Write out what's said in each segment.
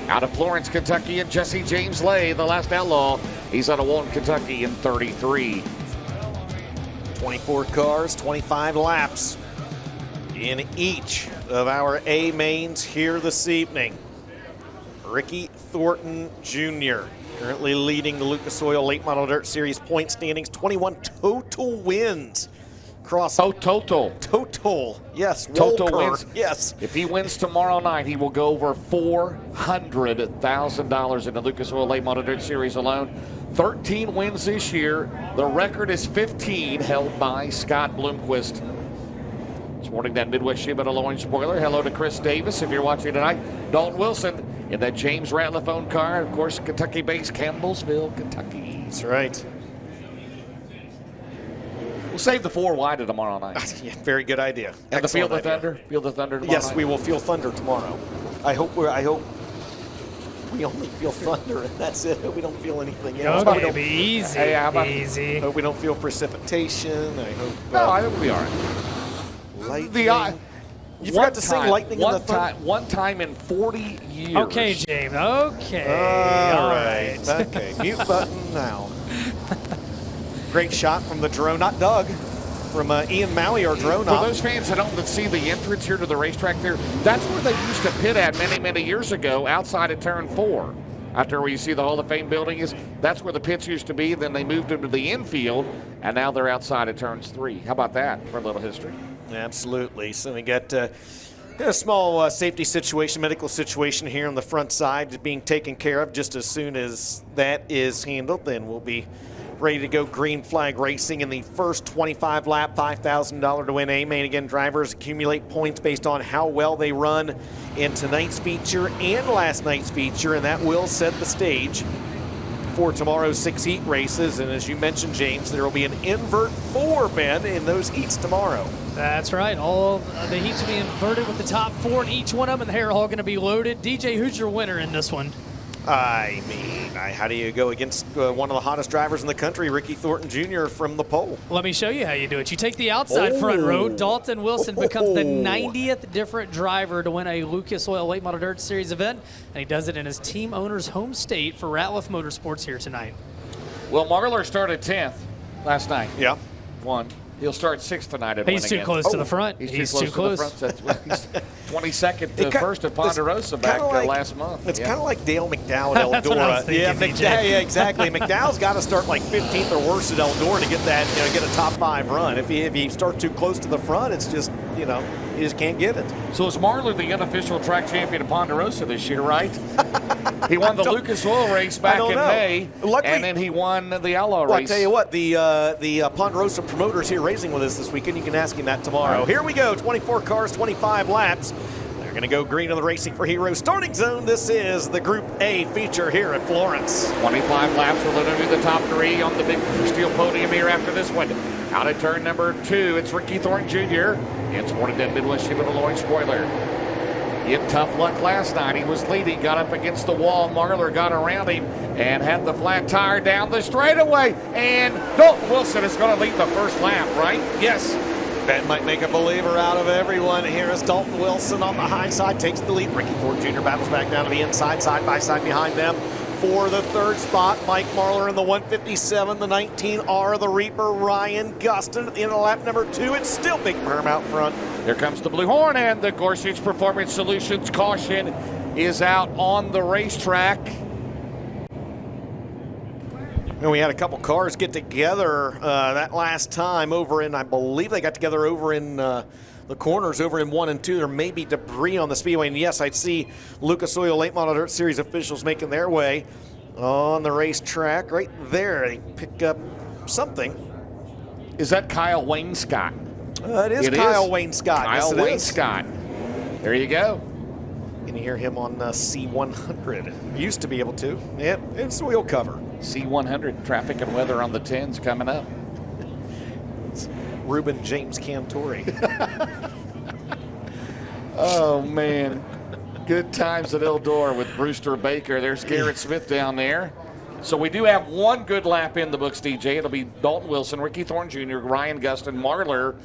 Out of Florence, Kentucky, and Jesse James Lay, the last outlaw. He's out of Walton, Kentucky in 33. 24 cars, 25 laps in each of our A mains here this evening. Ricky Thornton Jr. currently leading the Lucas Oil Late Model Dirt Series point standings, 21 total wins. Total. Yes. Total wins. Yes. If he wins tomorrow night, he will go over $400,000 in the Lucas Oil Late Model Dirt Series alone. 13 wins this year. The record is 15, held by Scott Bloomquist. Sporting that Midwest Shipment Orange spoiler. Hello to Chris Davis if you're watching tonight. Dalton Wilson in that James Ratliff owned car. Of course, Kentucky-based Campbellsville, Kentucky. That's right. We'll save the 4 wide tomorrow night. Yeah, very good idea. And the Field of Thunder? Field of Thunder tomorrow Yes, night? we will feel thunder tomorrow. I hope we only feel thunder, and that's it. We don't feel anything else. Okay, be easy. Hey, how about- easy. I hope we don't feel precipitation. I hope. No, I think we'll be all right. Lightning. You forgot to sing lightning in the thunder. One time in 40 years. Okay, James. Okay. All right. Okay. Mute button now. Great shot from the drone, not Doug, from Ian Maui, our drone. For those fans that don't see the entrance here to the racetrack there, that's where they used to pit at many years ago, outside of turn 4. Out there where you see the Hall of Fame building is, that's where the pits used to be. Then they moved them to the infield, and now they're outside of turns 3. How about that for a little history? Absolutely. So we got a small safety situation, medical situation here on the front side being taken care of. Just as soon as that is handled, then we'll be ready to go green flag racing in the first 25 lap, $5,000 to win A main. Again, drivers accumulate points based on how well they run in tonight's feature and last night's feature, and that will set the stage for tomorrow's 6 heat races. And as you mentioned, James, there will be an invert 4, Ben, in those heats tomorrow. That's right. All the heats will be inverted with the top 4 in each one of them, and they're all going to be loaded. DJ, who's your winner in this one? I mean, how do you go against one of the hottest drivers in the country, Ricky Thornton Jr. from the pole? Let me show you how you do it. You take the outside front row. Dalton Wilson becomes the 90th different driver to win a Lucas Oil Late Model Dirt Series event, and he does it in his team owner's home state for Ratliff Motorsports here tonight. Well, Marlar started 10th last night. Yeah. Won. He'll start 6th tonight. He's too close to the front. He's too close. To the front. He's 22nd to first at Ponderosa back last month. It's kind of like Dale McDowell at Eldora. Yeah, exactly. McDowell's got to start like 15th or worse at Eldora to get that, get a top 5 run. If he starts too close to the front, it's just, he just can't get it. So is Marlar the unofficial track champion of Ponderosa this year, right? He won the Lucas Oil race back in May, Luckily, and then he won the Outlaw race. Well, I'll tell you what, the Ponderosa promoters here racing with us this weekend. You can ask him that tomorrow. Here we go, 24 cars, 25 laps. They're going to go green on the Racing for Heroes starting zone. This is the Group A feature here at Florence. 25 laps. We're going to do the top 3 on the big steel podium here after this one. Out of turn number 2, it's Ricky Thornton Jr. and Sporting that Midwest Shipment Orange spoiler. He had tough luck last night. He was leading, got up against the wall. Marlar got around him and had the flat tire down the straightaway. And Dalton Wilson is going to lead the first lap, right? Yes. That might make a believer out of everyone. Here is Dalton Wilson on the high side, takes the lead. Ricky Thornton Jr. battles back down to the inside, side by side behind them. For the 3rd spot, Mike Marlar in the 157, the 19R, the Reaper, Ryan Gustin at the end of lap number 2. It's still Big Perm out front. Here comes the Blue Horn, and the Gorsuch Performance Solutions caution is out on the racetrack. And we had a couple cars get together that last time over in, I believe they got together over in the corners over in 1 and 2. There may be debris on the speedway. And yes, I'd see Lucas Oil Late Model Dirt Series officials making their way on the racetrack. Right there, they pick up something. Is that Kyle Wainscott? It is Kyle Wainscott. Kyle Wainscott. There you go. Can you hear him on C100? Used to be able to. Yep, it's wheel cover. C100, traffic and weather on the 10s coming up. It's Ruben James Cantori. Oh, man. Good times at Eldora with Brewster Baker. There's Garrett Smith down there. So we do have one good lap in the books, DJ. It'll be Dalton Wilson, Ricky Thornton Jr., Ryan Gustin, Marlar,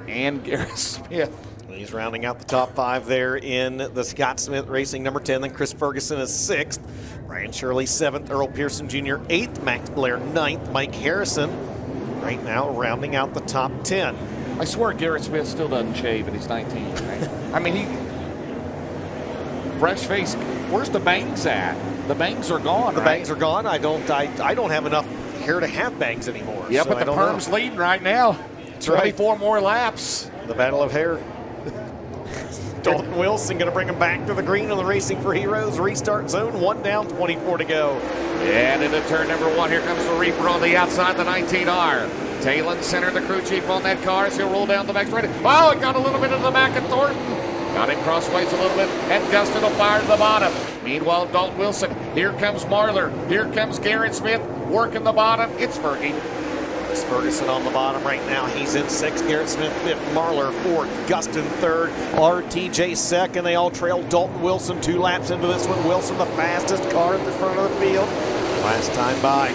and Garrett Smith. He's rounding out the top 5 there in the Scott Smith Racing number 10. Then Chris Ferguson is 6th. Brian Shirley 7th. Earl Pearson Jr. 8th. Max Blair 9th. Mike Harrison right now rounding out the top 10. I swear Garrett Smith still doesn't shave and he's 19, right? I mean, he fresh face. Where's the bangs at? The bangs are gone. The bangs are gone. I don't have enough hair to have bangs anymore. Yeah, so but the perm's leading right now. 24 more laps. The battle of hair. Dalton Wilson going to bring him back to the green on the Racing for Heroes restart zone. 1 down, 24 to go. And into turn number 1, here comes the Reaper on the outside, the 19R. Talon center, the crew chief on that car as he'll roll down the back straight. Oh, it got a little bit of the back of Thornton. Got him crossways a little bit, and Dustin will fire to the bottom. Meanwhile, Dalton Wilson, here comes Marlar. Here comes Garrett Smith, working the bottom. It's Fergie. Chris Ferguson on the bottom right now. He's in 6th. Garrett Smith 5th. Marlar 4th. Gustin 3rd. RTJ 2nd. They all trail Dalton Wilson 2 laps into this one. Wilson the fastest car at the front of the field. Last time by.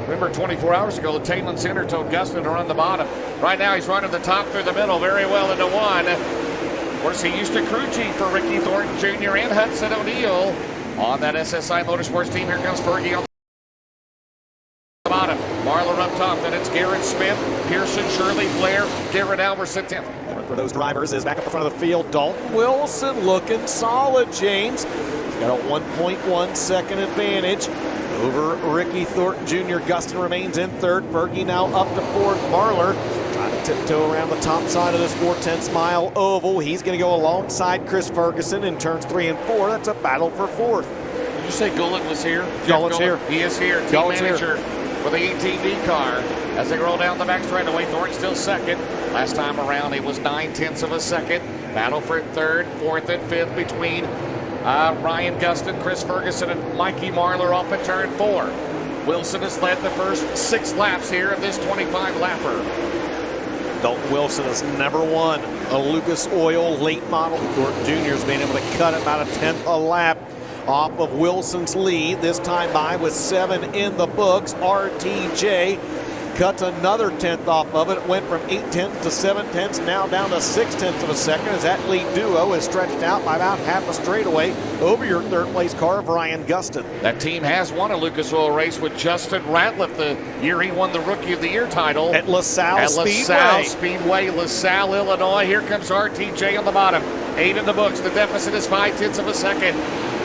Remember 24 hours ago, the Talon Center told Gustin to run the bottom. Right now he's running the top through the middle very well into 1. Of course, he used to crew chief for Ricky Thornton Jr. and Hudson O'Neill on that SSI Motorsports team. Here comes Fergie on the bottom. Marlar up top, then it's Garrett Smith, Pearson, Shirley, Blair, Garrett Alverson 10th. For those drivers is back up the front of the field. Dalton Wilson looking solid, James. He's got a 1.1 second advantage over Ricky Thornton Jr. Gustin remains in 3rd. Fergie now up to 4th. Marlar trying to tiptoe around the top side of this 4/10 mile oval. He's going to go alongside Chris Ferguson in turns 3 and 4. That's a battle for 4th. Did you say Gullett was here? Gullett's here. He is here. Team Gullett's manager for the 18D car as they roll down the back straightaway. Thornton still 2nd. Last time around, he was 9/10 of a second. Battle for 3rd, 4th, and 5th between Ryan Gustin, Chris Ferguson, and Mikey Marlar off at turn 4. Wilson has led the first 6 laps here of this 25-lapper. Dalton Wilson has never won a Lucas Oil late model. Thornton Jr. has been able to cut about a 10th a lap off of Wilson's lead. This time by with 7 in the books. RTJ cuts another 10th off of it. It went from 8/10 to 7/10, now down to 6/10 of a second as that lead duo is stretched out by about half a straightaway over your 3rd place car of Ryan Gustin. That team has won a Lucas Oil race with Justin Ratliff the year he won the Rookie of the Year title. At LaSalle Speedway, LaSalle, Illinois. Here comes RTJ on the bottom. 8 in the books. The deficit is 5/10 of a second.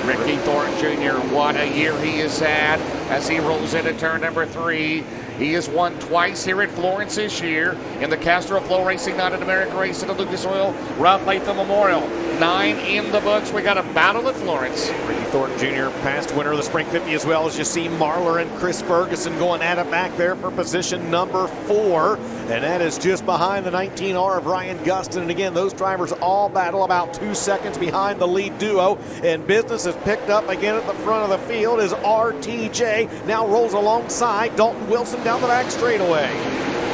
Ricky Thornton Jr., what a year he has had as he rolls into turn number 3. He has won twice here at Florence this year in the Castro Flow Racing Night at America race at the Lucas Oil Ralph Latham Memorial. 9 in the books. We got a battle at Florence. Ricky Thornton Jr., past winner of the Spring 50 as well, as you see Marlar and Chris Ferguson going at it back there for position number 4. And that is just behind the 19R of Ryan Gustin. And again, those drivers all battle about 2 seconds behind the lead duo. And business is picked up again at the front of the field as RTJ now rolls alongside Dalton Wilson down the back straightaway.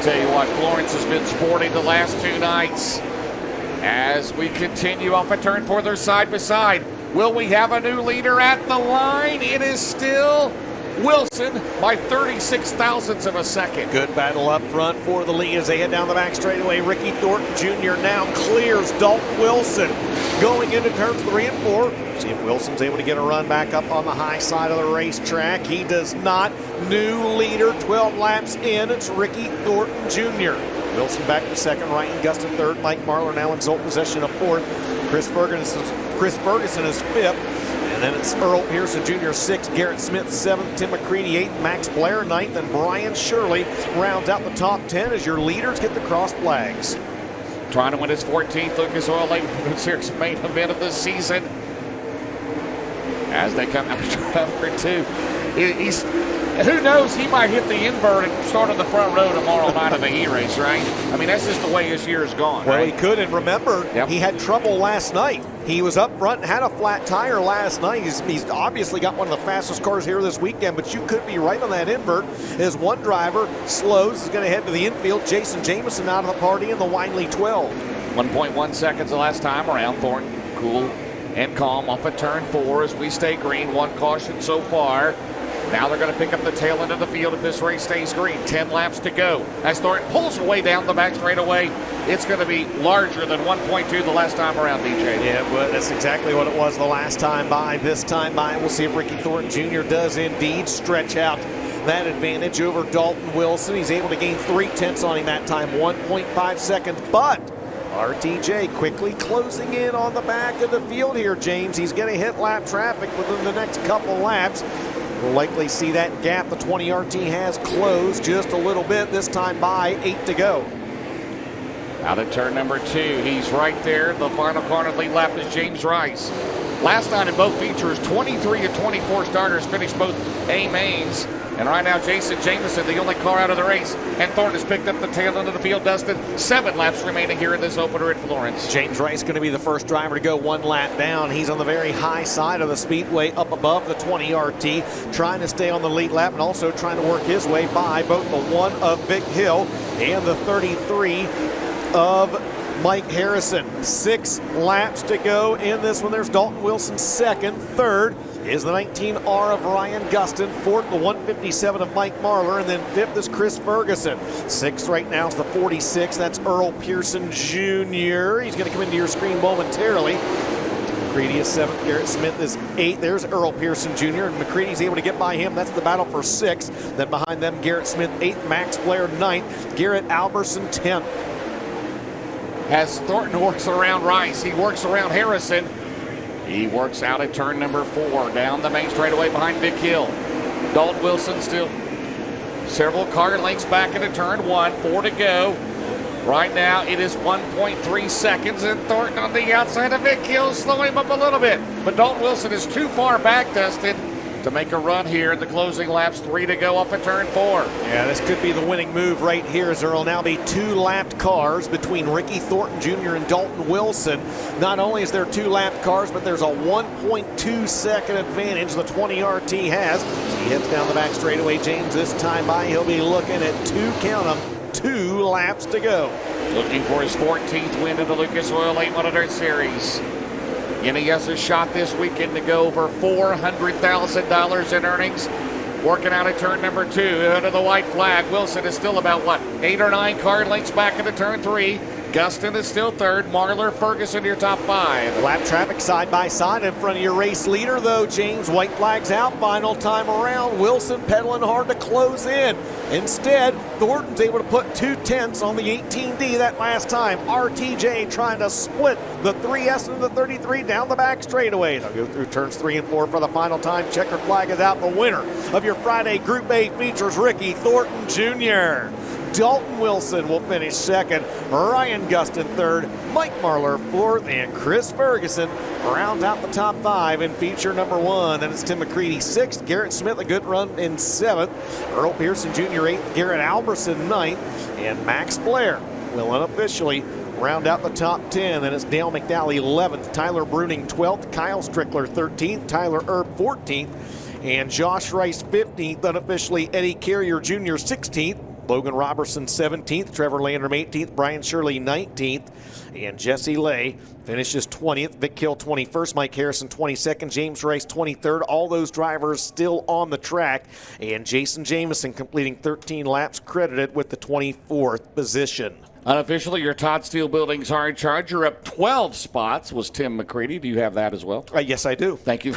Tell you what, Florence has been sporting the last 2 nights. As we continue off a turn 4, they're side by side. Will we have a new leader at the line? It is still Wilson by 36 thousandths of a second. Good battle up front for the lead as they head down the back straightaway. Ricky Thornton Jr. now clears Dalton Wilson going into turns 3 and 4. See if Wilson's able to get a run back up on the high side of the racetrack. He does not. New leader, 12 laps in. It's Ricky Thornton Jr. Wilson back to 2nd, Ryan Gustin 3rd, Mike Marlar now in sole possession of 4th. Chris Ferguson is 5th. And then it's Earl Pearson Jr. 6th, Garrett Smith 7th, Tim McCready 8th, Max Blair 9th, and Brian Shirley rounds out the top 10 as your leaders get the cross flags. Trying to win his 14th Lucas Oil Late Series main event of this season. As they come out of number 2. Who knows, he might hit the invert and start on the front row tomorrow night of the heat race, right? I mean, that's just the way his year's gone, well, right? He could, and remember, He had trouble last night. He was up front and had a flat tire last night. He's obviously got one of the fastest cars here this weekend, but you could be right on that invert as one driver slows, is going to head to the infield. Jason Jameson out of the party in the Winley 12. 1.1 seconds the last time around. Thornton cool and calm off at turn 4 as we stay green. 1 caution so far. Now they're going to pick up the tail end of the field if this race stays green. 10 laps to go. As Thornton pulls away down the back straightaway, it's going to be larger than 1.2 the last time around, DJ. Yeah, but that's exactly what it was the last time by. This time by, we'll see if Ricky Thornton Jr. does indeed stretch out that advantage over Dalton Wilson. He's able to gain 0.3 on him that time, 1.5 seconds, but RTJ quickly closing in on the back of the field here, James. He's going to hit lap traffic within the next couple laps. We'll likely see that gap the 20 RT has closed just a little bit, this time by 8 to go. Out of turn number 2, he's right there. The final car on the lead lap is James Rice. Last night in both features, 23 of 24 starters finished both A mains. And right now, Jason Jameson, the only car out of the race. And Thornton has picked up the tail end of the field, Dustin. 7 laps remaining here in this opener at Florence. James Rice going to be the first driver to go 1 lap down. He's on the very high side of the speedway, up above the 20 RT, trying to stay on the lead lap and also trying to work his way by both the 1 of Vic Hill and the 33 of Mike Harrison. 6 laps to go in this one. There's Dalton Wilson second. Third is the 19R of Ryan Gustin. Fourth, the 157 of Mike Marlar. And then fifth is Chris Ferguson. Sixth right now is the 46. That's Earl Pearson Jr. He's going to come into your screen momentarily. McCready is 7th. Garrett Smith is 8th. There's Earl Pearson Jr. And McCready's able to get by him. That's the battle for 6th. Then behind them, Garrett Smith 8th. Max Blair 9th. Garrett Alberson 10th. As Thornton works around Rice, he works around Harrison. He works out at turn number 4, down the main straightaway behind Vic Hill. Dalton Wilson still several car lengths back into turn 1, 4 to go. Right now it is 1.3 seconds, and Thornton on the outside of Vic Hill, slowing him up a little bit. But Dalton Wilson is too far back, Dustin, to make a run here in the closing laps. 3 to go off of turn 4. Yeah, this could be the winning move right here, as there will now be 2 lapped cars between Ricky Thornton Jr. and Dalton Wilson. Not only is there 2 lapped cars, but there's a 1.2 second advantage the 20 RT has. So he heads down the back straightaway. James, this time by, he'll be looking at 2 laps to go. Looking for his 14th win in the Lucas Oil Late Model Dirt Series. NES has shot this weekend to go over $400,000 in earnings. Working out at turn number 2 under the white flag. Wilson is still about, 8 or 9 car lengths back into turn 3. Gustin is still 3rd. Marlar, Ferguson, your top 5. Lap traffic side by side in front of your race leader, though, James. White flag's out, final time around. Wilson pedaling hard to close in. Instead, Thornton's able to put 2/10 on the 18D that last time. RTJ trying to split the 3S and the 33 down the back straightaway. They'll go through turns 3 and 4 for the final time. Checkered flag is out. The winner of your Friday Group A features Ricky Thornton Jr. Dalton Wilson will finish 2nd, Ryan Gustin 3rd, Mike Marlar 4th, and Chris Ferguson rounds out the top 5 in feature number 1. Then it's Tim McCready 6th, Garrett Smith a good run in 7th, Earl Pearson Jr. 8th, Garrett Alberson 9th, and Max Blair will unofficially round out the top 10. Then it's Dale McDowell 11th, Tyler Bruning 12th, Kyle Strickler 13th, Tyler Erb 14th, and Josh Rice 15th, unofficially Eddie Carrier Jr. 16th, Logan Robertson 17th, Trevor Landrum 18th, Brian Shirley 19th, and Jesse Lay finishes 20th, Vic Hill 21st, Mike Harrison 22nd, James Rice 23rd. All those drivers still on the track, and Jason Jameson completing 13 laps, credited with the 24th position. Unofficially, your Todd Steel Building's hard charger up 12 spots was Tim McCready. Do you have that as well? Yes, I do. Thank you.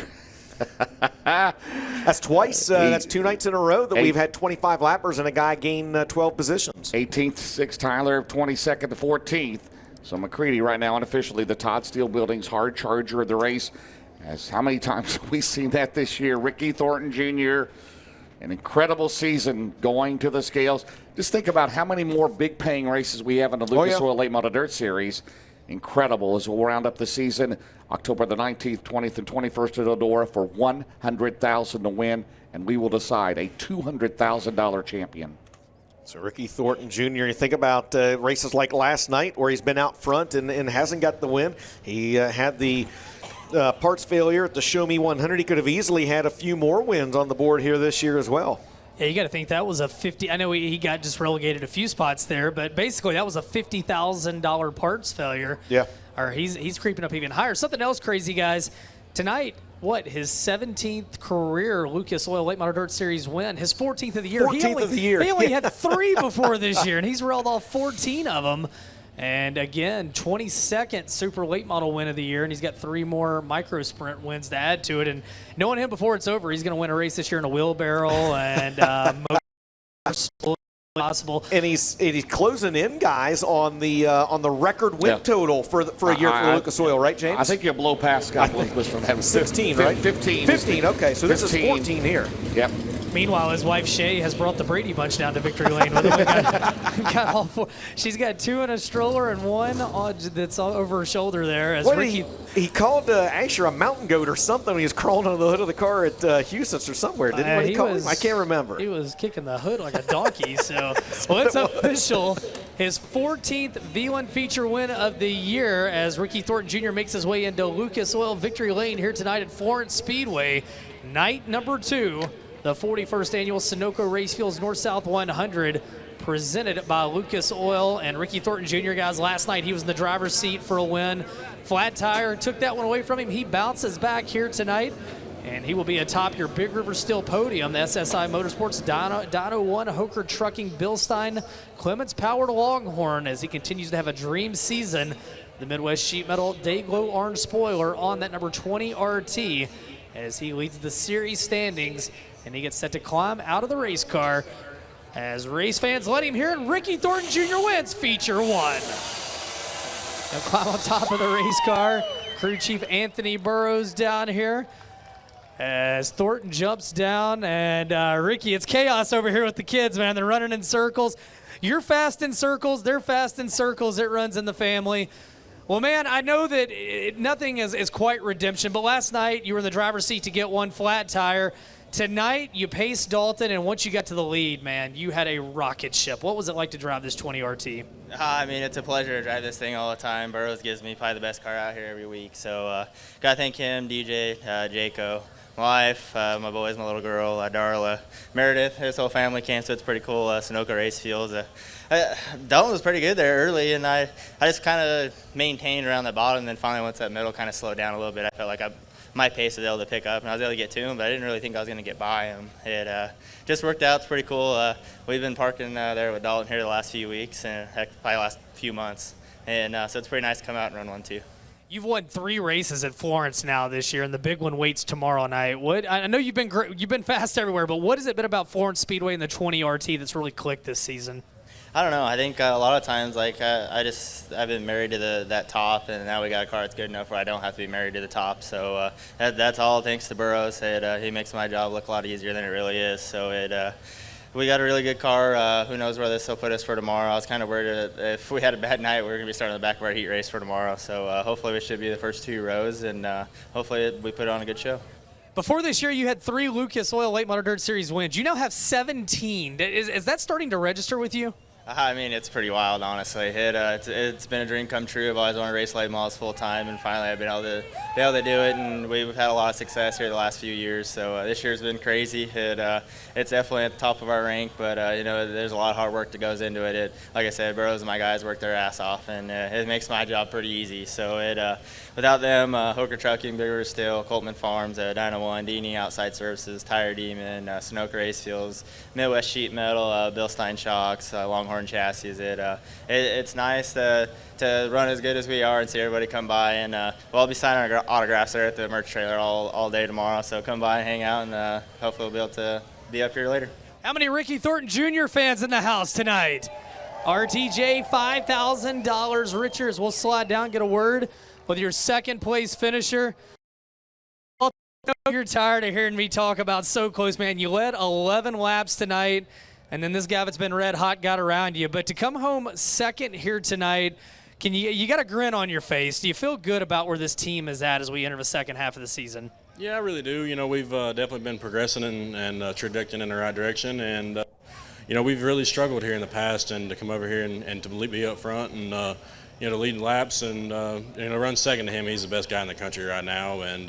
That's twice. That's 2 nights in a row that we've had 25 lappers and a guy gain 12 positions. 18th, 6th, Tyler, 22nd to 14th. So McCready right now unofficially the Todd Steel Building's hard charger of the race. As how many times have we seen that this year? Ricky Thornton Jr., an incredible season going to the scales. Just think about how many more big paying races we have in the Lucas Oil Late Model Dirt Series. Incredible as we'll round up the season October the 19th, 20th, and 21st at Eldora for $100,000 to win, and we will decide a $200,000 champion. So Ricky Thornton Jr., you think about races like last night where he's been out front and hasn't got the win. He had the parts failure at the Show Me 100. He could have easily had a few more wins on the board here this year as well. Yeah, you got to think that was a 50. I know he got just relegated a few spots there, but basically that was a $50,000 parts failure. Yeah. Or he's creeping up even higher. Something else crazy, guys. Tonight, his 17th career Lucas Oil Late Model Dirt Series win, his 14th of the year. 14th of the year. He only had 3 before this year, and he's railed off 14 of them. And again, 22nd Super Late Model win of the year, and he's got 3 more micro sprint wins to add to it. And knowing him before it's over, he's going to win a race this year in a wheelbarrow and possible. And he's closing in, guys, on the record win total for a year for Lucas Oil, right, James? I think you'll blow past Scott Lindquist from having 16, right? 15. 15, okay. So 15. This is 14 here. Yep. Meanwhile, his wife Shay has brought the Brady Bunch down to victory lane with him. Got all 4. She's got 2 in a stroller and 1 that's all over her shoulder there. As Ricky, he called Asher a mountain goat or something when he was crawling under the hood of the car at Houston's or somewhere. Didn't he call him? I can't remember. He was kicking the hood like a donkey. So, well, it's official. His 14th V1 feature win of the year as Ricky Thornton Jr. makes his way into Lucas Oil victory lane here tonight at Florence Speedway. Night number 2. The 41st annual Sunoco Race Fuels North-South 100 presented by Lucas Oil and Ricky Thornton Jr. Guys, last night he was in the driver's seat for a win. Flat tire took that one away from him. He bounces back here tonight, and he will be atop your Big River Steel podium. The SSI Motorsports Dyno 1 Hoker Trucking Bilstein Clements Powered Longhorn as he continues to have a dream season. The Midwest Sheet Metal Dayglow Orange spoiler on that number 20 RT as he leads the series standings. And he gets set to climb out of the race car as race fans let him hear it. Ricky Thornton Jr. wins feature 1. He'll climb on top of the race car. Crew Chief Anthony Burrows down here as Thornton jumps down. And Ricky, it's chaos over here with the kids, man. They're running in circles. You're fast in circles. They're fast in circles. It runs in the family. Well, man, I know that nothing is quite redemption, but last night you were in the driver's seat to get 1 flat tire. Tonight, you paced Dalton, and once you got to the lead, man, you had a rocket ship. What was it like to drive this 20 RT? I mean, it's a pleasure to drive this thing all the time. Burrows gives me probably the best car out here every week. So, got to thank him, DJ, Jaco, my wife, my boys, my little girl, Darla, Meredith. His whole family came, so it's pretty cool. Sunoco Race Fuels. Dalton was pretty good there early, and I just kind of maintained around the bottom, and then finally once that middle kind of slowed down a little bit, I felt like my pace was able to pick up, and I was able to get to him, but I didn't really think I was going to get by him. It just worked out. It's pretty cool. We've been parking there with Dalton here the last few weeks, and heck, probably the last few months, and so it's pretty nice to come out and run one too. You've won 3 races at Florence now this year, and the big one waits tomorrow night. I know you've been fast everywhere, but what has it been about Florence Speedway and the 20 RT that's really clicked this season? I don't know. I think a lot of times, like I've been married to that top, and now we got a car that's good enough where I don't have to be married to the top. So that's all thanks to Burrows. He makes my job look a lot easier than it really is. So we got a really good car. Who knows where this will put us for tomorrow? I was kind of worried that if we had a bad night, we were going to be starting the back of our heat race for tomorrow. So hopefully we should be the first 2 rows, and hopefully we put on a good show. Before this year, you had 3 Lucas Oil Late Model Dirt Series wins. You now have 17. Is that starting to register with you? I mean, it's pretty wild, honestly. It's been a dream come true. I've always wanted to race late models full time, and finally I've been able to do it. And we've had a lot of success here the last few years. So this year's been crazy. It's definitely at the top of our rank, but there's a lot of hard work that goes into it. Like I said, Burrows and my guys work their ass off, and it makes my job pretty easy. So without them, Hoker Trucking, Big River Steel, Coltman Farms, Dyno 1, Dini Outside Services, Tire Demon, Sunoco Race Fuels, Midwest Sheet Metal, Bilstein Shocks, Longhorn Chassis. It's nice to run as good as we are and see everybody come by, and we'll be signing our autographs there at the merch trailer all day tomorrow, so come by and hang out, and hopefully we'll be able to be up here later. How many Ricky Thornton Jr. fans in the house tonight? RTJ, $5,000 richer as we'll slide down, get a word with your second place finisher. You're tired of hearing me talk about so close, man. You led 11 laps tonight, and then this guy that's been red hot got around you. But to come home second here tonight, you got a grin on your face. Do you feel good about where this team is at as we enter the second half of the season? Yeah, I really do. We've definitely been progressing and trajecting in the right direction, and we've really struggled here in the past, and to come over here and to be up front and to lead laps and run second to him. He's the best guy in the country right now, and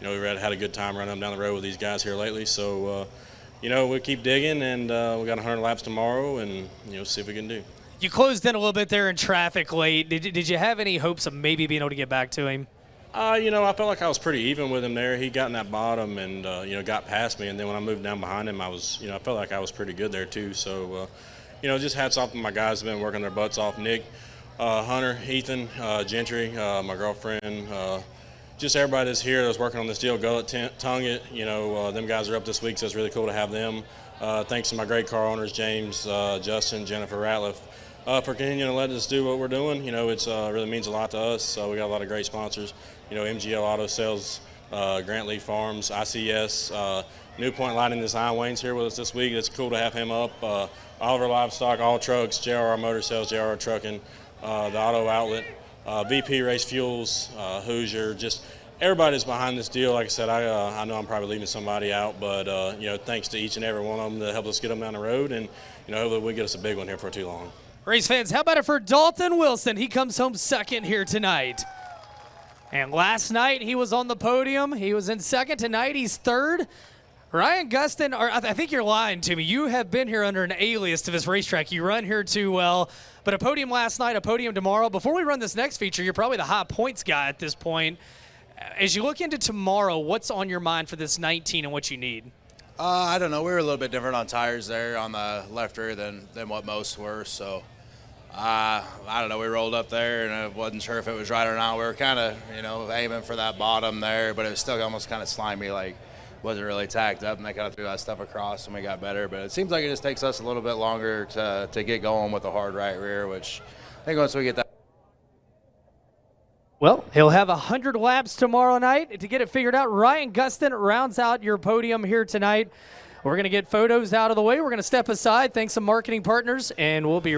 we've had a good time running him down the road with these guys here lately. So we'll keep digging, and we got 100 laps tomorrow, and see if we can do. You closed in a little bit there in traffic late. Did you have any hopes of maybe being able to get back to him? You know, I felt like I was pretty even with him there. He got in that bottom and, you know, got past me. And then when I moved down behind him, I was, you know, I felt like I was pretty good there too. So, you know, just hats off to my guys who have been working their butts off. Nick, Hunter, Ethan, Gentry, my girlfriend, just everybody that's here that's working on this deal, Gullet, Tongue, you know, them guys are up this week, so it's really cool to have them. Thanks to my great car owners, James, Justin, Jennifer Ratliff, for continuing to let us do what we're doing. You know, it's really means a lot to us. So we got a lot of great sponsors. You know, MGL Auto Sales, Grant Lee Farms, ICS, New Point Lighting Design. Wayne's here with us this week. It's cool to have him up. Oliver Livestock, All Trucks, JRR Motor Sales, JRR Trucking, the Auto Outlet, VP Race Fuels, Hoosier, just everybody's behind this deal. Like I said, I know I'm probably leaving somebody out, but you know, thanks to each and every one of them that helped us get them down the road, and you know, hopefully we get us a big one here for too long. Race fans, how about it for Dalton Wilson? He comes home second here tonight. And last night he was on the podium. He was in second. Tonight he's third. Ryan Gustin, I think you're lying to me. You have been here under an alias to this racetrack. You run here too well. But a podium last night, a podium tomorrow. Before we run this next feature, you're probably the high points guy at this point. As you look into tomorrow, what's on your mind for this 19 and what you need? I don't know. We were a little bit different on tires there on the left rear than what most were. So, I don't know. We rolled up there, and I wasn't sure if it was right or not. We were kind of, you know, aiming for that bottom there, but it was still almost kind of slimy, like wasn't really tacked up, and they kind of threw that stuff across, and we got better. But it seems like it just takes us a little bit longer to get going with the hard right rear, which I think once we get that. Well, he'll have 100 laps tomorrow night to get it figured out. Ryan Gustin rounds out your podium here tonight. We're going to get photos out of the way. We're going to step aside, thank some marketing partners, and we'll be